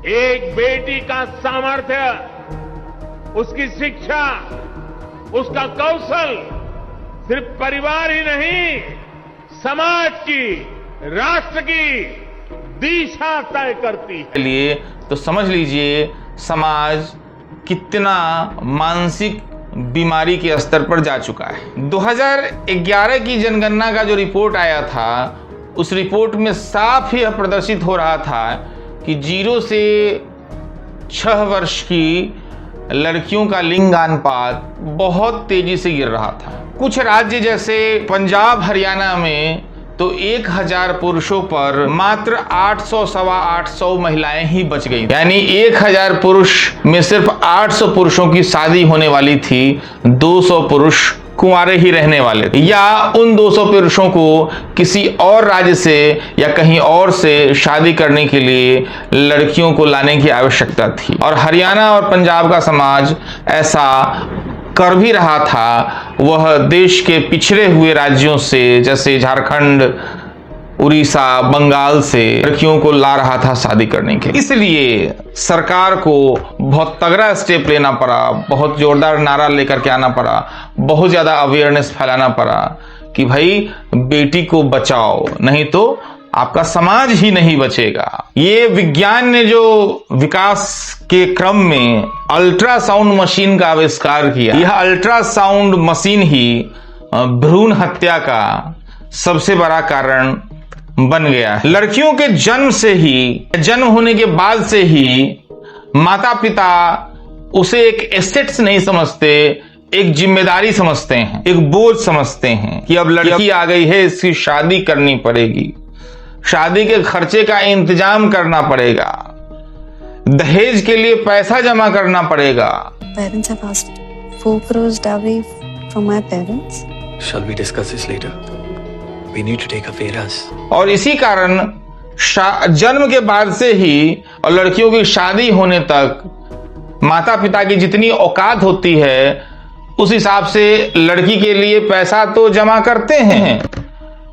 एक बेटी का सामर्थ्य, उसकी शिक्षा, उसका कौशल सिर्फ परिवार ही नहीं, समाज की, राष्ट्र की दिशा तय करती है। के लिए तो समझ लीजिए समाज कितना मानसिक बीमारी के स्तर पर जा चुका है। 2011 की जनगणना का जो रिपोर्ट आया था, उस रिपोर्ट में साफ यह प्रदर्शित हो रहा था कि 0 से 6 वर्ष की लड़कियों का लिंगानुपात बहुत तेजी से गिर रहा था। कुछ राज्य जैसे पंजाब, हरियाणा में तो 1000 पुरुषों पर मात्र 800 सवा 800 महिलाएं ही बच गई। यानी 1000 पुरुष में सिर्फ 800 पुरुषों की शादी होने वाली थी, 200 पुरुष कुंवारे ही रहने वाले थे, या उन 200 पुरुषों को किसी और राज्य से या कहीं और से शादी करने के लिए लड़कियों को लाने की आवश्यकता थी। और हरियाणा और पंजाब का समाज ऐसा कर भी रहा था। वह देश के पिछड़े हुए राज्यों से जैसे झारखंड, उड़ीसा, बंगाल से लड़कियों को ला रहा था शादी करने के। इसलिए सरकार को बहुत तगड़ा स्टेप लेना पड़ा, बहुत जोरदार नारा लेकर के आना पड़ा, बहुत ज्यादा अवेयरनेस फैलाना पड़ा कि भाई बेटी को बचाओ, नहीं तो आपका समाज ही नहीं बचेगा। ये विज्ञान ने जो विकास के क्रम में अल्ट्रासाउंड मशीन का आविष्कार किया, यह अल्ट्रासाउंड मशीन ही भ्रूण हत्या का सबसे बड़ा कारण बन गया है। लड़कियों के जन्म से ही, जन्म होने के बाद से ही माता पिता उसे एक एसेट्स नहीं समझते, एक जिम्मेदारी समझते हैं, एक बोझ समझते हैं कि अब लड़की आ गई है, इसकी शादी करनी पड़ेगी, शादी के खर्चे का इंतजाम करना पड़ेगा, दहेज के लिए पैसा जमा करना पड़ेगा। Parents have asked 4 crores dowry from my parents. Shall we discuss this later? We need to take a Veras. और इसी कारण जन्म के बाद से ही और लड़कियों की शादी होने तक माता पिता की जितनी औकात होती है, उस हिसाब से लड़की के लिए पैसा तो जमा करते हैं,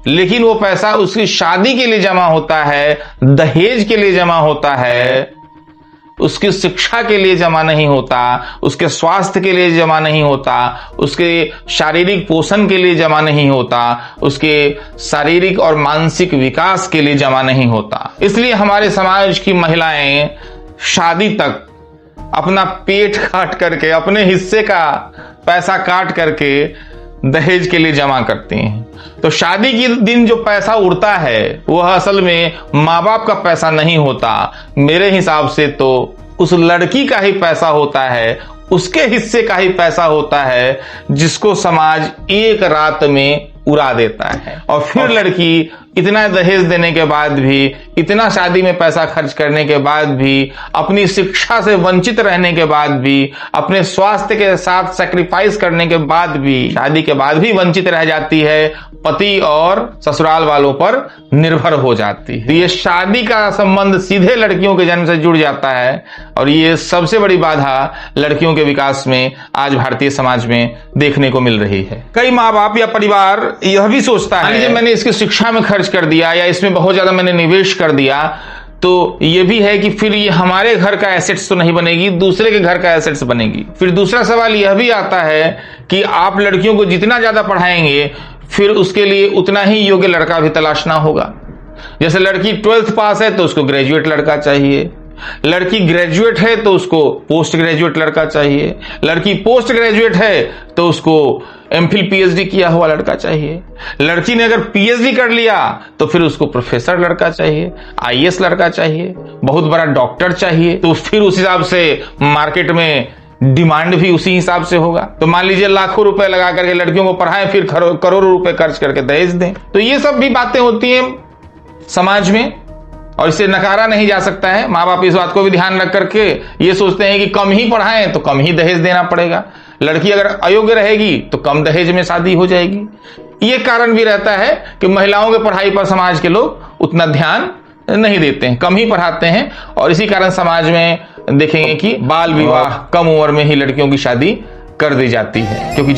लेकिन वो पैसा उसकी शादी के लिए जमा होता है, दहेज के लिए जमा होता है, उसकी शिक्षा के लिए जमा नहीं होता, उसके स्वास्थ्य के लिए जमा नहीं होता, उसके शारीरिक पोषण के लिए जमा नहीं होता, उसके शारीरिक और मानसिक विकास के लिए जमा नहीं होता। इसलिए हमारे समाज की महिलाएं शादी तक अपना पेट काट करके, अपने हिस्से का पैसा काट करके दहेज के लिए जमा करती हैं। तो शादी के दिन जो पैसा उड़ता है वह असल में माँ बाप का पैसा नहीं होता, मेरे हिसाब से तो उस लड़की का ही पैसा होता है, उसके हिस्से का ही पैसा होता है, जिसको समाज एक रात में उड़ा देता है। और फिर लड़की इतना दहेज देने के बाद भी, इतना शादी में पैसा खर्च करने के बाद भी, अपनी शिक्षा से वंचित रहने के बाद भी, अपने स्वास्थ्य के साथ सैक्रिफाइस करने के बाद भी, शादी के बाद भी वंचित रह जाती है, पति और ससुराल वालों पर निर्भर हो जाती है। ये शादी का संबंध सीधे लड़कियों के जन्म से जुड़ जाता है और ये सबसे बड़ी बाधा लड़कियों के विकास में आज भारतीय समाज में देखने को मिल रही है। कई माँ बाप या परिवार यह भी सोचता है, लीजिए मैंने इसकी शिक्षा में खर्च कर दिया या इसमें बहुत ज्यादा मैंने निवेश कर दिया, तो ये भी है कि फिर ये हमारे घर का एसेट्स तो नहीं बनेगी, दूसरे के घर का एसेट्स बनेगी। फिर दूसरा सवाल यह भी आता है कि आप लड़कियों को जितना ज्यादा पढ़ाएंगे, फिर उसके लिए उतना ही योग्य लड़का भी तलाशना होगा। जैसे लड़की 12th पास है तो उसको ग्रेजुएट लड़का चाहिए, लड़की ग्रेजुएट है तो उसको पोस्ट ग्रेजुएट लड़का चाहिए, लड़की पोस्ट ग्रेजुएट है तो उसको एमफिल पीएचडी किया हुआ लड़का चाहिए, लड़की ने अगर पीएचडी कर लिया तो फिर उसको प्रोफेसर लड़का चाहिए, आईएएस लड़का चाहिए, बहुत बड़ा डॉक्टर चाहिए। तो फिर उस हिसाब से मार्केट में डिमांड भी उसी हिसाब से होगा। तो मान लीजिए लाखों रुपए लगा करके लड़कियों को पढ़ाएं, फिर करोड़ों रुपए खर्च करके दहेज दें। तो ये सब भी बातें होती हैं समाज में और इसे नकारा नहीं जा सकता है। माँ बाप इस बात को भी ध्यान रख करके ये सोचते हैं कि कम ही पढ़ाएं तो कम ही दहेज देना पड़ेगा, लड़की अगर अयोग्य रहेगी तो कम दहेज में शादी हो जाएगी। ये कारण भी रहता है कि महिलाओं के पढ़ाई पर समाज के लोग उतना ध्यान नहीं देते हैं, कम ही पढ़ाते हैं। और इसी कारण समाज में देखेंगे कि बाल विवाह कम उम्र में ही लड़कियों की शादी कर दी जाती है, क्योंकि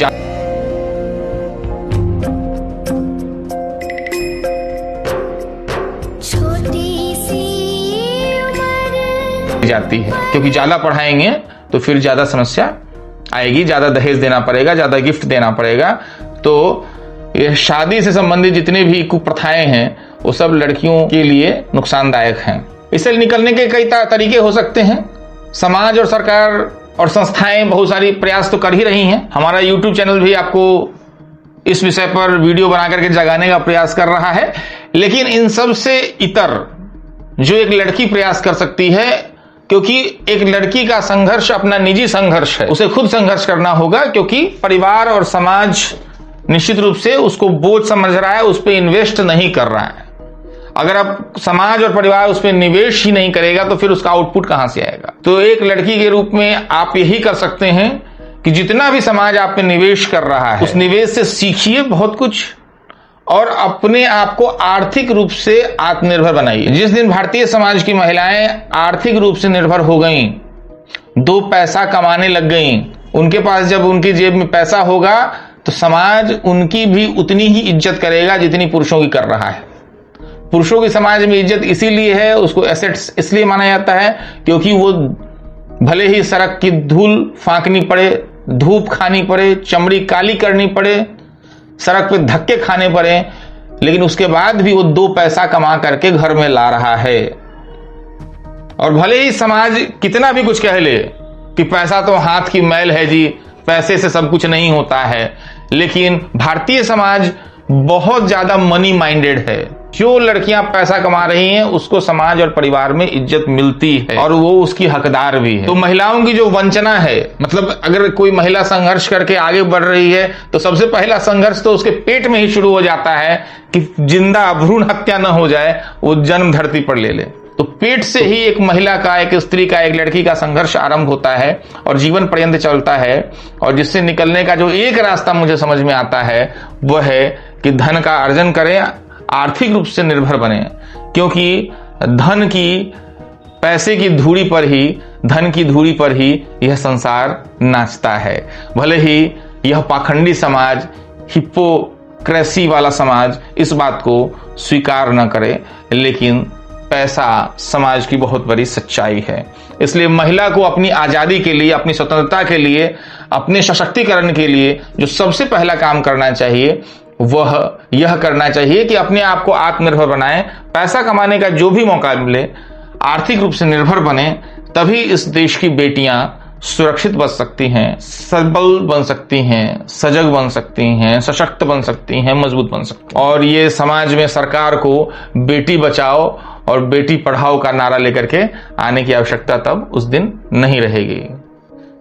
ज्यादा पढ़ाएंगे तो फिर ज्यादा समस्या आएगी, ज्यादा दहेज देना पड़ेगा, ज्यादा गिफ्ट देना पड़ेगा। तो ये शादी से संबंधित जितने भी कुप्रथाएं हैं वो सब लड़कियों के लिए नुकसानदायक हैं। इससे निकलने के कई तरीके हो सकते हैं। समाज और सरकार और संस्थाएं बहुत सारी प्रयास तो कर ही रही हैं। हमारा YouTube चैनल भी आपको इस विषय पर वीडियो बना करके जगाने का प्रयास कर रहा है। लेकिन इन सब से इतर जो एक लड़की प्रयास कर सकती है, क्योंकि एक लड़की का संघर्ष अपना निजी संघर्ष है, उसे खुद संघर्ष करना होगा, क्योंकि परिवार और समाज निश्चित रूप से उसको बोझ समझ रहा है, उस पर इन्वेस्ट नहीं कर रहा है। अगर अब समाज और परिवार उस पर निवेश ही नहीं करेगा तो फिर उसका आउटपुट कहां से आएगा। तो एक लड़की के रूप में आप यही कर सकते हैं कि जितना भी समाज आप पे निवेश कर रहा है उस निवेश से सीखिए बहुत कुछ और अपने आप को आर्थिक रूप से आत्मनिर्भर बनाइए। जिस दिन भारतीय समाज की महिलाएं आर्थिक रूप से निर्भर हो गईं, दो पैसा कमाने लग गईं, उनके पास जब उनकी जेब में पैसा होगा तो समाज उनकी भी उतनी ही इज्जत करेगा जितनी पुरुषों की कर रहा है। पुरुषों की समाज में इज्जत इसीलिए है, उसको एसेट्स इसलिए माना जाता है क्योंकि वो भले ही सड़क की धूल फांकनी पड़े, धूप खानी पड़े, चमड़ी काली करनी पड़े, सड़क पे धक्के खाने पड़े, लेकिन उसके बाद भी वो दो पैसा कमा करके घर में ला रहा है। और भले ही समाज कितना भी कुछ कह ले कि पैसा तो हाथ की मैल है जी, पैसे से सब कुछ नहीं होता है, लेकिन भारतीय समाज बहुत ज्यादा मनी माइंडेड है। जो लड़कियां पैसा कमा रही हैं उसको समाज और परिवार में इज्जत मिलती है और वो उसकी हकदार भी है। तो महिलाओं की जो वंचना है, मतलब अगर कोई महिला संघर्ष करके आगे बढ़ रही है तो सबसे पहला संघर्ष तो उसके पेट में ही शुरू हो जाता है कि जिंदा भ्रूण हत्या न हो जाए, वो जन्म धरती पर ले ले। तो पेट से ही एक महिला का, एक स्त्री का, एक लड़की का संघर्ष आरंभ होता है और जीवन पर्यंत चलता है। और जिससे निकलने का जो एक रास्ता मुझे समझ में आता है वह है कि धन का अर्जन करें, आर्थिक रूप से निर्भर बने, क्योंकि धन की, पैसे की धूड़ी पर ही, धन की धूड़ी पर ही यह संसार नाचता है। भले ही यह पाखंडी समाज, हिपोक्रेसी वाला समाज इस बात को स्वीकार न करे, लेकिन पैसा समाज की बहुत बड़ी सच्चाई है। इसलिए महिला को अपनी आजादी के लिए, अपनी स्वतंत्रता के लिए, अपने सशक्तिकरण के लिए जो सबसे पहला काम करना चाहिए वह यह करना चाहिए कि अपने आप को आत्मनिर्भर बनाएं। पैसा कमाने का जो भी मौका मिले आर्थिक रूप से निर्भर बने, तभी इस देश की बेटियां सुरक्षित बन सकती हैं, सबल बन सकती हैं, सजग बन सकती हैं, सशक्त बन सकती हैं, मजबूत बन सकती हैं। और ये समाज में सरकार को बेटी बचाओ और बेटी पढ़ाओ का नारा लेकर के आने की आवश्यकता तब उस दिन नहीं रहेगी।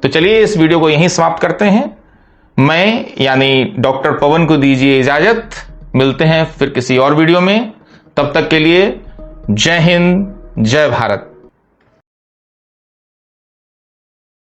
तो चलिए इस वीडियो को यहीं समाप्त करते हैं। मैं यानी डॉक्टर पवन को दीजिए इजाजत। मिलते हैं फिर किसी और वीडियो में। तब तक के लिए जय हिंद, जय भारत।